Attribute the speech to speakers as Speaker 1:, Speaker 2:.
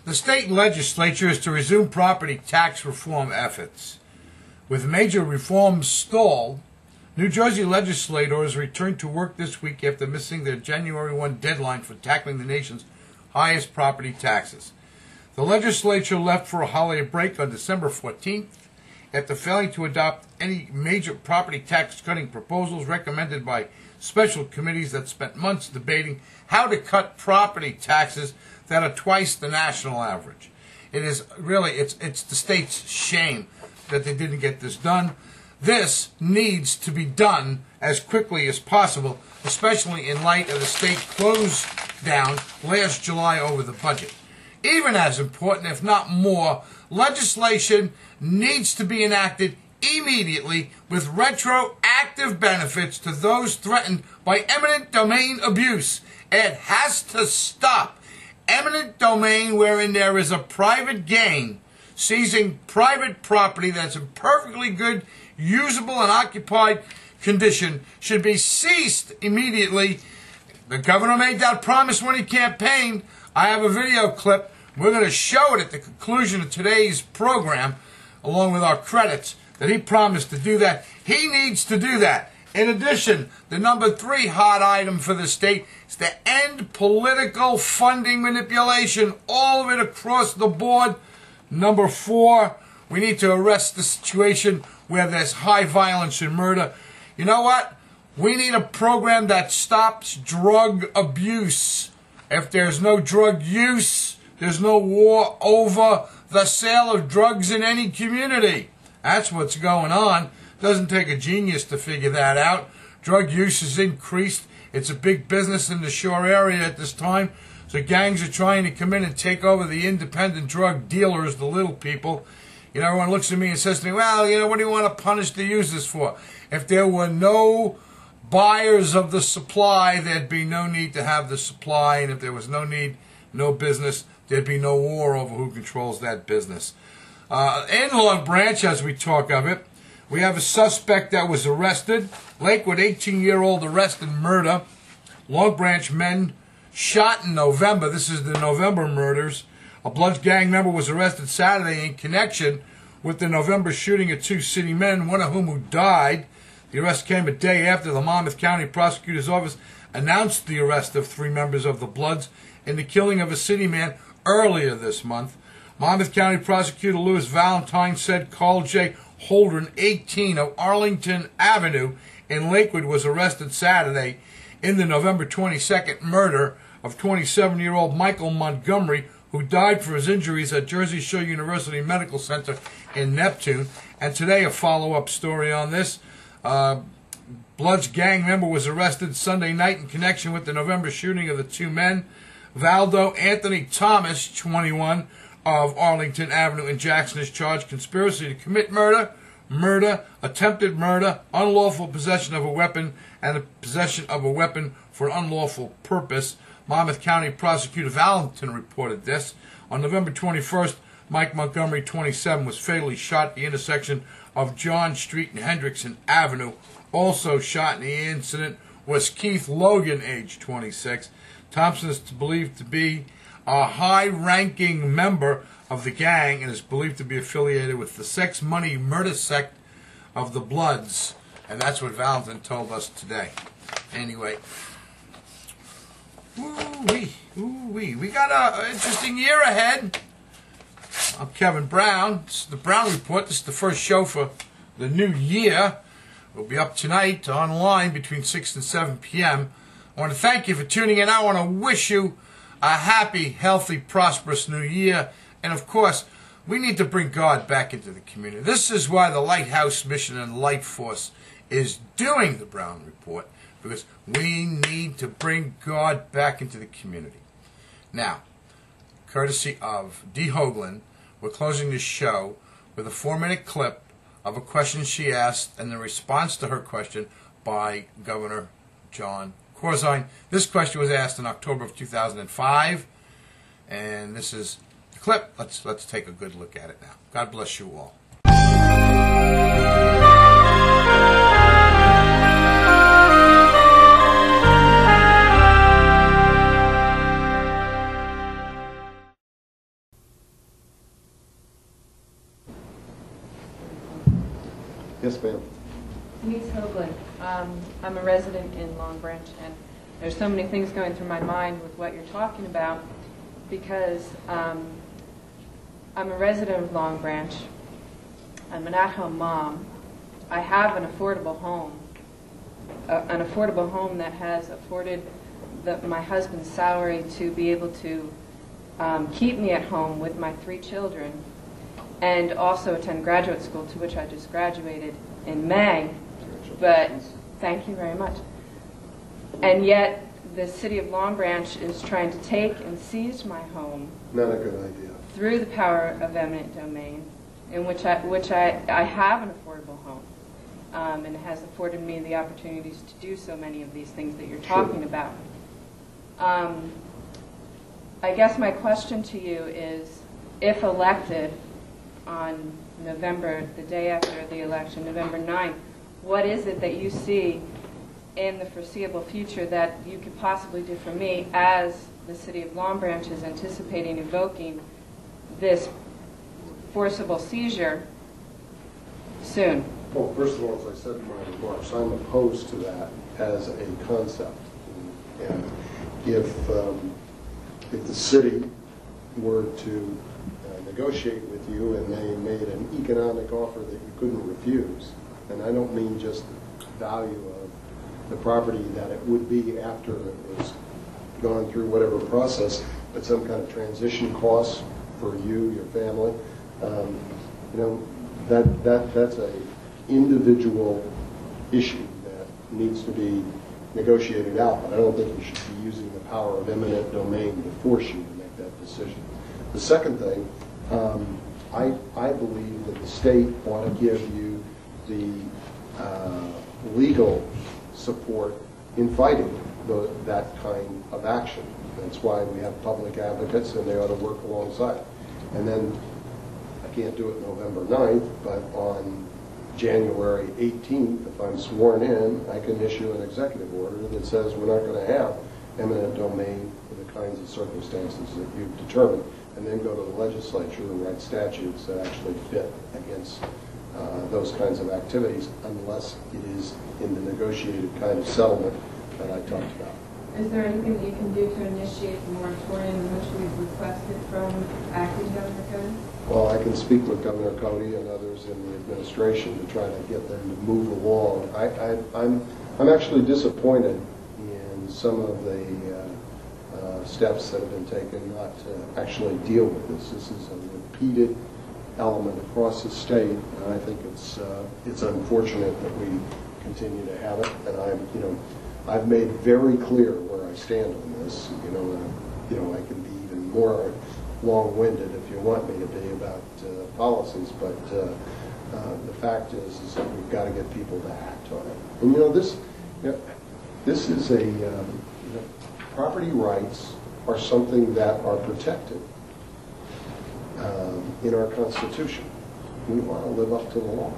Speaker 1: The state legislature is to resume property tax reform efforts. With major reforms stalled, New Jersey legislators returned to work this week after missing their January 1 deadline for tackling the nation's highest property taxes. The legislature left for a holiday break on December 14th after failing to adopt any major property tax cutting proposals recommended by special committees that spent months debating how to cut property taxes that are twice the national average. It is really, it's the state's shame that they didn't get this done. This needs to be done as quickly as possible, especially in light of the state close down last July over the budget. Even as important, if not more, legislation needs to be enacted immediately with retroactive benefits to those threatened by eminent domain abuse. It has to stop. Eminent domain, wherein there is a private gain, seizing private property that's in perfectly good, usable, and occupied condition, should be ceased immediately. The governor made that promise when he campaigned. I have a video clip. We're going to show it at the conclusion of today's program, along with our credits, that he promised to do that. He needs to do that. In addition, the number 3 hot item for the state is to end political funding manipulation, all of it across the board. Number 4, we need to arrest the situation where there's high violence and murder. You know what? We need a program that stops drug abuse. If there's no drug use, there's no war over the sale of drugs in any community. That's what's going on. Doesn't take a genius to figure that out. Drug use has increased. It's a big business in the shore area at this time. So gangs are trying to come in and take over the independent drug dealers, the little people. You know, everyone looks at me and says to me, well, you know, what do you want to punish the users for? If there were no buyers of the supply, there'd be no need to have the supply. And if there was no need, no business, there'd be no war over who controls that business. In Long Branch, as we talk of it, we have a suspect that was arrested. Lakewood, 18-year-old arrested murder. Long Branch men shot in November. This is the November murders. A Bloods gang member was arrested Saturday in connection with the November shooting of 2 city men, one of whom died. The arrest came a day after the Monmouth County Prosecutor's Office announced the arrest of 3 members of the Bloods in the killing of a city man earlier this month. Monmouth County Prosecutor Louis Valentine said Carl J. Holdren, 18, of Arlington Avenue in Lakewood, was arrested Saturday in the November 22nd murder of 27-year-old Michael Montgomery, who died for his injuries at Jersey Shore University Medical Center in Neptune. And today, a follow-up story on this. Bloods gang member was arrested Sunday night in connection with the November shooting of the 2 men. Valdo Anthony Thomas, 21, of Arlington Avenue in Jackson, is charged conspiracy to commit murder, attempted murder, unlawful possession of a weapon, and the possession of a weapon for an unlawful purpose. Monmouth County Prosecutor Valentin reported this. On November 21st, Mike Montgomery, 27, was fatally shot at the intersection of John Street and Hendrickson Avenue. Also shot in the incident was Keith Logan, age 26. Thompson is believed to be a high-ranking member of the gang and is believed to be affiliated with the sex money murder sect of the Bloods. And that's what Valentin told us today. Anyway, we got an interesting year ahead. I'm Kevin Brown. This is the Brown Report. This is the first show for the new year. We'll be up tonight online between 6 and 7 p.m. I want to thank you for tuning in. I want to wish you a happy, healthy, prosperous new year. And of course, we need to bring God back into the community. This is why the Lighthouse Mission and Light Force is doing the Brown Report, because we need to bring God back into the community. Now, courtesy of Dee Hoagland, we're closing this show with a 4-minute clip of a question she asked and the response to her question by Governor John Corzine. This question was asked in October of 2005, and this is the clip. Let's take a good look at it now. God bless you all.
Speaker 2: Yes, ma'am.
Speaker 3: Denise Hoagland. I'm a resident in Long Branch, and there's so many things going through my mind with what you're talking about, because I'm a resident of Long Branch. I'm an at-home mom. I have an affordable home that has afforded my husband's salary to be able to keep me at home with my 3 children, and also attend graduate school, to which I just graduated in May. But thank you very much. And yet the city of Long Branch is trying to take and seize my home.
Speaker 2: Not a good idea.
Speaker 3: Through the power of eminent domain, in which I have an affordable home, and it has afforded me the opportunities to do so many of these things that you're talking about. I guess my question to you is, if elected on November, the day after the election, November 9th, what is it that you see in the foreseeable future that you could possibly do for me, as the city of Long Branch is anticipating invoking this forcible seizure soon?
Speaker 2: Well, first of all, as I said in my remarks, I'm opposed to that as a concept. And if the city were to negotiate with you and they made an economic offer that you couldn't refuse, and I don't mean just the value of the property that it would be after it was gone through whatever process, but some kind of transition costs for you, your family, that's a individual issue that needs to be negotiated out. But I don't think you should be using the power of eminent domain to force you to make that decision. The second thing, I believe that the state ought to give you the legal support in fighting that kind of action. That's why we have public advocates, and they ought to work alongside. And then, I can't do it November 9th, but on January 18th, if I'm sworn in, I can issue an executive order that says we're not going to have eminent domain for the kinds of circumstances that you've determined, and then go to the legislature and write statutes that actually fit against those kinds of activities, unless it is in the negotiated kind of settlement that I talked about.
Speaker 3: Is there anything that you can do to initiate the moratorium in which we've requested from acting Governor Cody?
Speaker 2: Well, I can speak with Governor Cody and others in the administration to try to get them to move along. I'm actually disappointed in some of the steps that have been taken not to actually deal with this. This is a repeated element across the state, and I think it's unfortunate that we continue to have it. And I've made very clear where I stand on this. I can be even more long-winded if you want me to be about policies, but the fact is that we've got to get people to act on it. And this is property rights are something that are protected in our Constitution. We want to live up to the law.